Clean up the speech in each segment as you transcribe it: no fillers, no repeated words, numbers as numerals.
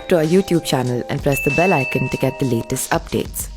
Subscribe to our YouTube channel and press the bell icon to get the latest updates.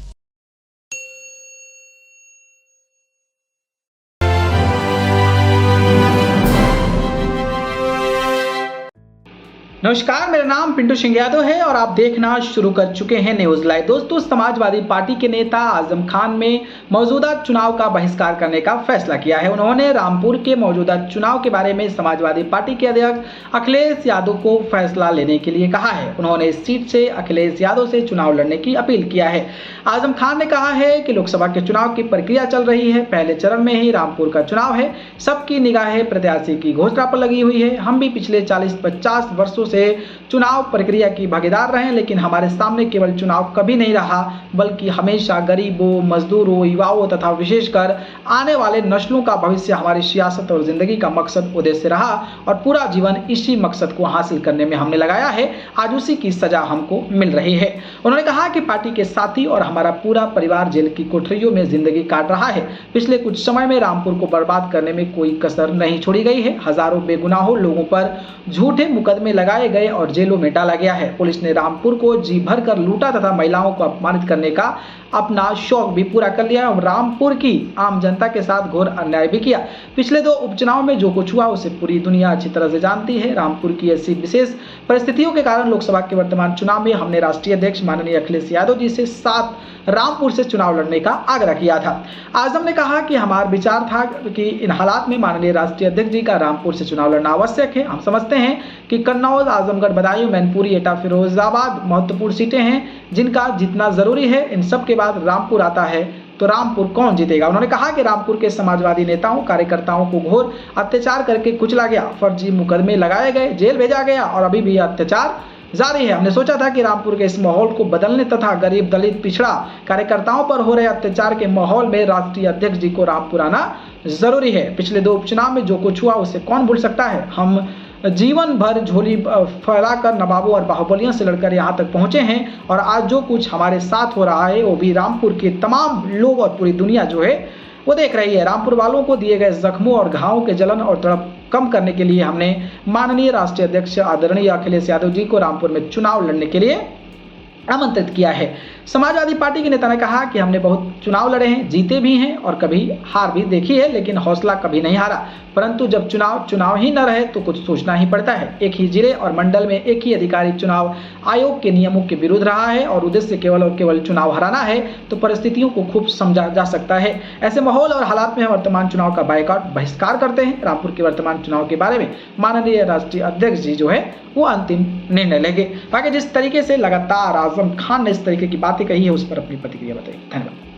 नमस्कार, मेरा नाम पिंटू सिंह यादव है और आप देखना शुरू कर चुके हैं न्यूज लाइव। दोस्तों, समाजवादी पार्टी के नेता आजम खान में मौजूदा चुनाव का बहिष्कार करने का फैसला किया है। उन्होंने रामपुर के मौजूदा चुनाव के बारे में समाजवादी पार्टी के अध्यक्ष अखिलेश यादव को फैसला लेने के लिए कहा है। उन्होंने इस सीट से अखिलेश यादव से चुनाव लड़ने की अपील किया है। आजम खान ने कहा है कि लोकसभा के चुनाव की प्रक्रिया चल रही है। पहले चरण में ही रामपुर का चुनाव है। सबकी निगाहें प्रत्याशी की घोषणा पर लगी हुई है। हम भी पिछले 40-50 वर्षों से चुनाव प्रक्रिया की भागीदार रहे, लेकिन हमारे सामने केवल चुनाव कभी नहीं रहा, बल्कि हमेशा गरीबों, मजदूरों, युवाओं तथा विशेषकर आने वाले नस्लों का भविष्य हमारी सियासत और जिंदगी का मकसद उद्देश्य रहा और पूरा जीवन इसी मकसद को हासिल करने में हमने लगाया है। आज उसी की सजा हमको मिल रही है। उन्होंने कहा कि पार्टी के साथी और हमारा पूरा परिवार जेल की कोठरियों में जिंदगी काट रहा है। पिछले कुछ समय में रामपुर को बर्बाद करने में कोई कसर नहीं छोड़ी गई है। हजारों बेगुनाहों लोगों पर झूठे मुकदमे लगाए गए और जेलों में डाला गया है। पुलिस ने रामपुर को जी भर कर लूटा तथा महिलाओं को अपमानित करने का अपना शौक भी पूरा कर लिया और रामपुर की आम जनता के साथ घोर अन्याय भी किया। पिछले 2 उपचुनाव में जो कुछ हुआ उसे पूरी दुनिया अच्छी तरह से जानती है। रामपुर की ऐसी विशेष परिस्थितियों के कारण लोकसभा के वर्तमान चुनाव में हमने राष्ट्रीय अध्यक्ष माननीय अखिलेश यादव जी से साथ रामपुर से चुनाव लड़ने का आग्रह किया था। आजम ने कहा कि हमारा विचार था कि इन हालात में माननीय राष्ट्रीय अध्यक्ष जी का रामपुर से चुनाव लड़ना आवश्यक है। हम समझते हैं कि कन्नौज, आजमगढ़, बदायूं, मैनपुरी, एटा, फिरोजाबाद महत्वपूर्ण सीटें हैं जिनका जीतना जरूरी है। इन सब के बाद रामपुर आता है तो रामपुर कौन जीतेगा। उन्होंने कहा कि रामपुर के समाजवादी नेताओं, कार्यकर्ताओं को घोर अत्याचार करके कुचला गया, फर्जी मुकदमे लगाए गए, जेल भेजा गया और अभी भी अत्याचार जारी है। हमने सोचा था कि रामपुर के इस माहौल को बदलने तथा गरीब, दलित, पिछड़ा कार्यकर्ताओं पर हो रहे अत्याचार के माहौल में राष्ट्रीय अध्यक्ष जी को रामपुर आना जरूरी है। पिछले 2 उपचुनाव में जो कुछ हुआ उसे कौन भूल सकता है। हम जीवन भर झोली फैलाकर नवाबों और बाहुबलियों से लड़कर यहाँ तक पहुँचे हैं और आज जो कुछ हमारे साथ हो रहा है वो भी रामपुर के तमाम लोग और पूरी दुनिया जो है वो देख रही है। रामपुर वालों को दिए गए जख्मों और घावों के जलन और तड़प कम करने के लिए हमने माननीय राष्ट्रीय अध्यक्ष आदरणीय अखिलेश यादव जी को रामपुर में चुनाव लड़ने के लिए आमंत्रित किया है। समाजवादी पार्टी के नेता ने कहा कि हमने बहुत चुनाव लड़े हैं, जीते भी हैं और कभी हार भी देखी है, लेकिन हौसला कभी नहीं हारा। परंतु जब चुनाव ही न रहे तो कुछ सोचना ही पड़ता है। एक ही जिले और मंडल में एक ही अधिकारी चुनाव आयोग के नियमों के विरुद्ध रहा है और उद्देश्य केवल और केवल चुनाव हराना है तो परिस्थितियों को खूब समझा जा सकता है। ऐसे माहौल और हालात में हम वर्तमान चुनाव का बहिष्कार करते हैं। रामपुर के वर्तमान चुनाव के बारे में माननीय राष्ट्रीय अध्यक्ष जी जो है वो अंतिम निर्णय लेंगे। बाकी जिस तरीके से लगातार आजम खान ने इस तरीके की बातें कही है उस पर अपनी प्रतिक्रिया बताइए। धन्यवाद।